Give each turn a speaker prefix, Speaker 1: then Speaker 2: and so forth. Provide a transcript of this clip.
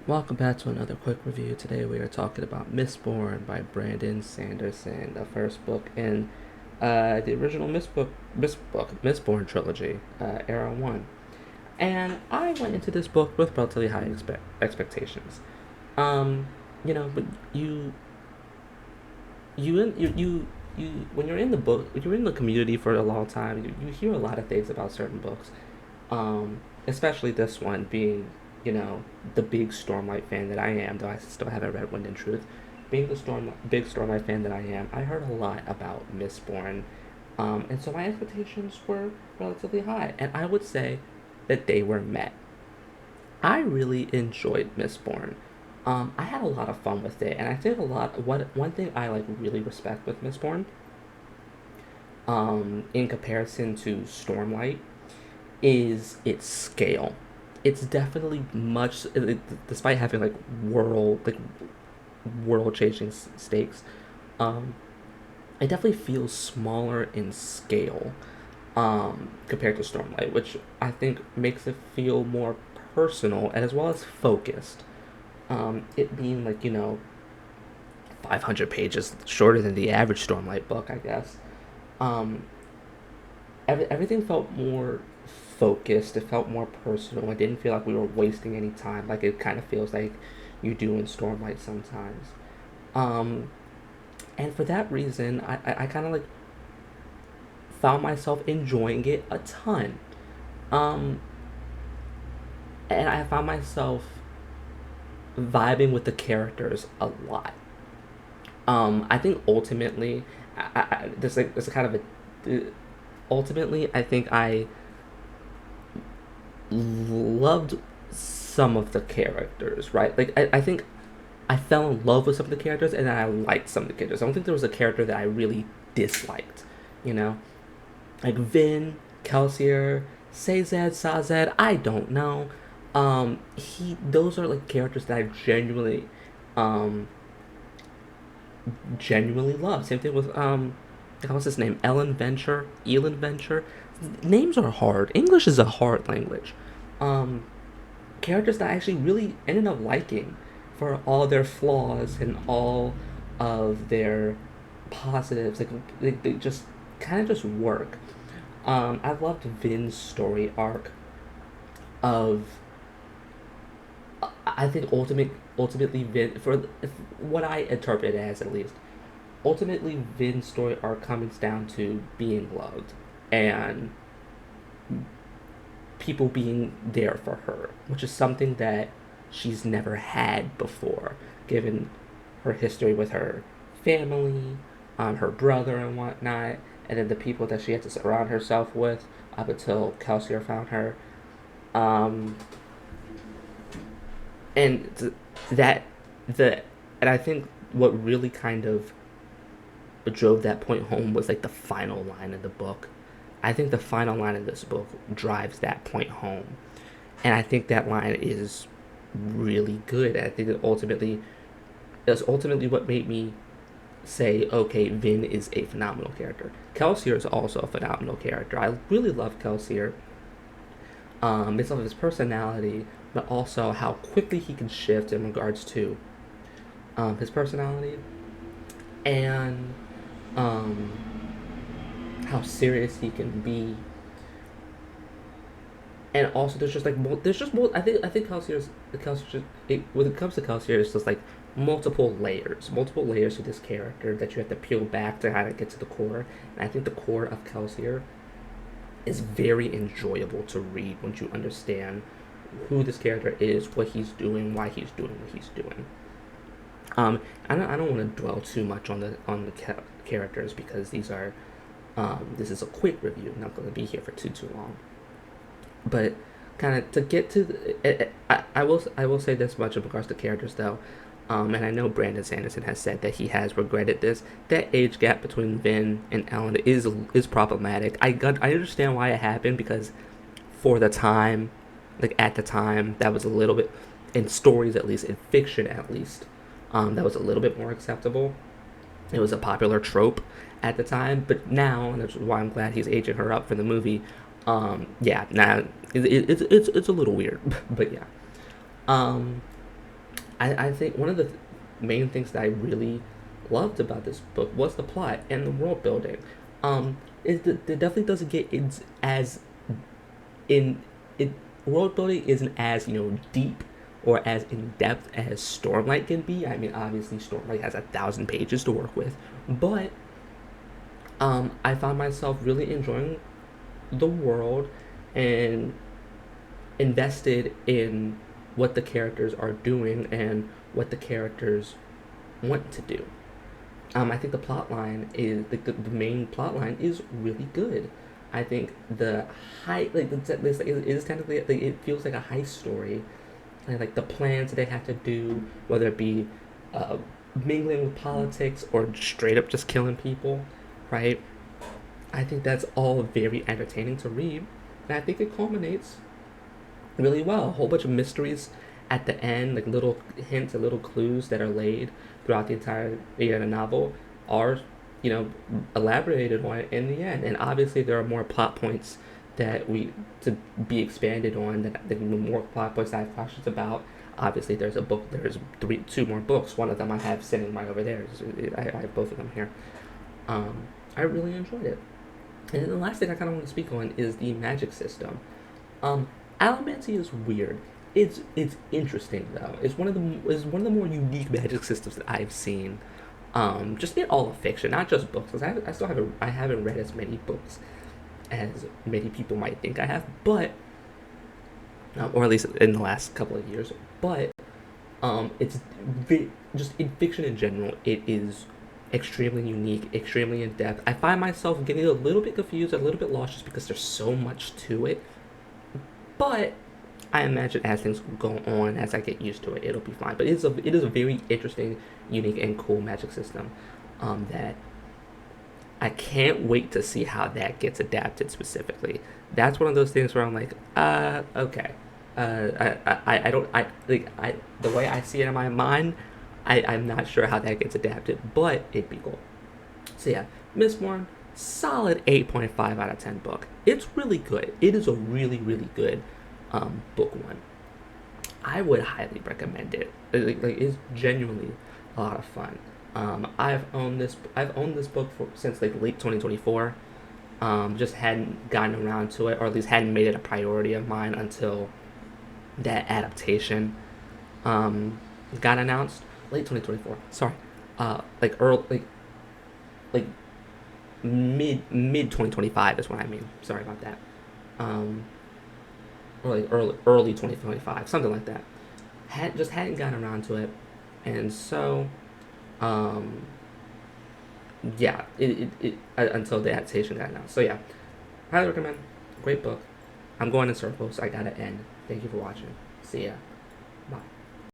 Speaker 1: Welcome back to another quick review. Today we are talking about Mistborn by Brandon Sanderson, the first book in the original Mistborn trilogy, Era 1. And I went into this book with relatively high expectations. Um, but when you're in the book, when you're in the community for a long time, you hear a lot of things about certain books. Especially this one being, the big Stormlight fan that I am, though I still haven't read Wind and Truth. Being the big Stormlight fan that I am, I heard a lot about Mistborn, and so my expectations were relatively high, and I would say that they were met. I really enjoyed Mistborn. I had a lot of fun with it, and I think a lot. One thing I really respect with Mistborn, in comparison to Stormlight, is its scale. It's definitely much, despite having world changing stakes. Um, it definitely feels smaller in scale, compared to Stormlight, which I think makes it feel more personal and as well as focused. It being 500 pages shorter than the average Stormlight book, I guess. Um, everything felt more focused. It felt more personal. It didn't feel like we were wasting any time, like it kind of feels like you do in Stormlight sometimes. Um, and for that reason, I kind of found myself enjoying it a ton. Um, and I found myself vibing with the characters a lot. I think ultimately, there's a kind of a. Ultimately, I think I loved some of the characters, right? I think I fell in love with some of the characters and then I liked some of the characters. I don't think there was a character that I really disliked, you know? Like Vin, Kelsier, Sazed, Sazed, I don't know. Those are characters that I um, genuinely love. Same thing with, what's his name? Elon Venture. Names are hard. English is a hard language. Um, Characters that I actually really ended up liking for all their flaws and all of their positives. They just kind of just work. I loved Vin's story arc of, I think ultimately Vin, for what I interpret it as, at least, ultimately Vin's story arc comes down to being loved and people being there for her, which is something that she's never had before, given her history with her family, her brother and whatnot, and then the people that she had to surround herself with up until Kelsier found her. Um, and that the and I think what really kind of drove that point home was the final line of the book. I think the final line of this book drives that point home, and I think that line is really good. I think it's ultimately what made me say, okay, Vin is a phenomenal character. Kelsier is also a phenomenal character. I really love Kelsier, based off of his personality, but also how quickly he can shift in regards to his personality and um, how serious he can be. And also, there's just more. I think Kelsier's when it comes to Kelsier, it's just multiple layers to this character that you have to peel back to kind of get to the core. And I think the core of Kelsier is very enjoyable to read once you understand who this character is, what he's doing, why he's doing what he's doing. I don't want to dwell too much on the characters because this is a quick review. I'm not going to be here for too long. But kind of to get to I will say this much in regards to characters though. And I know Brandon Sanderson has said that he has regretted this. That age gap between Vin and Ellen is problematic. I understand why it happened because for the time, at the time, that was a little bit, in stories at least, in fiction at least, that was a little bit more acceptable. It was a popular trope at the time, but now, and that's why I'm glad he's aging her up for the movie. Yeah, nah, it's a little weird, but yeah. Um, I think one of the main things that I really loved about this book was the plot and the world building. It definitely doesn't get as in it world building isn't as deep or as in depth as Stormlight can be. I mean, obviously Stormlight has 1,000 pages to work with, but I found myself really enjoying the world and invested in what the characters are doing and what the characters want to do. I think the plot line is the main plot line is really good. I think the high like it is technically like, it feels like a heist story, and like the plans that they have to do, whether it be uh, mingling with politics or straight up just killing people, right? I think that's all very entertaining to read, and I think it culminates really well. A whole bunch of mysteries at the end, like little hints and little clues that are laid throughout the entire novel, are elaborated on in the end. And obviously, there are more plot points that we to be expanded on. That the more plot points I have questions about. Obviously, there's a book. There's two more books. One of them I have sitting right over there. I have both of them here. I really enjoyed it. And then the last thing I kind of want to speak on is the magic system. Um, Allomancy is weird. It's interesting though. It's one of the more unique magic systems that I've seen. Just in all of fiction, not just books. 'Cause I still haven't read as many books as many people might think I have, but or at least in the last couple of years. But it's just in fiction in general. It is extremely unique, extremely in depth. I find myself getting a little bit confused, a little bit lost, just because there's so much to it. But I imagine as things go on, as I get used to it, it'll be fine. But it is a very interesting, unique, and cool magic system that I can't wait to see how that gets adapted specifically. That's one of those things where I'm like, okay. I don't, I, like, the way I see it in my mind, I'm not sure how that gets adapted, but it'd be cool. So yeah, Mistborn, solid 8.5 out of 10 book. It's really good. It is a really, really good book one. I would highly recommend it. It's genuinely a lot of fun. I've owned this book since like late 2024. Just hadn't gotten around to it, or at least hadn't made it a priority of mine until that adaptation got announced. Late 2024. Sorry. Like early, like mid 2025 is what I mean. Sorry about that. Um, or like early 2025, something like that. Hadn't gotten around to it, and so um, yeah, until the adaptation got announced. So yeah, highly recommend. Great book. I'm going in circles. I gotta end. Thank you for watching. See ya. Bye.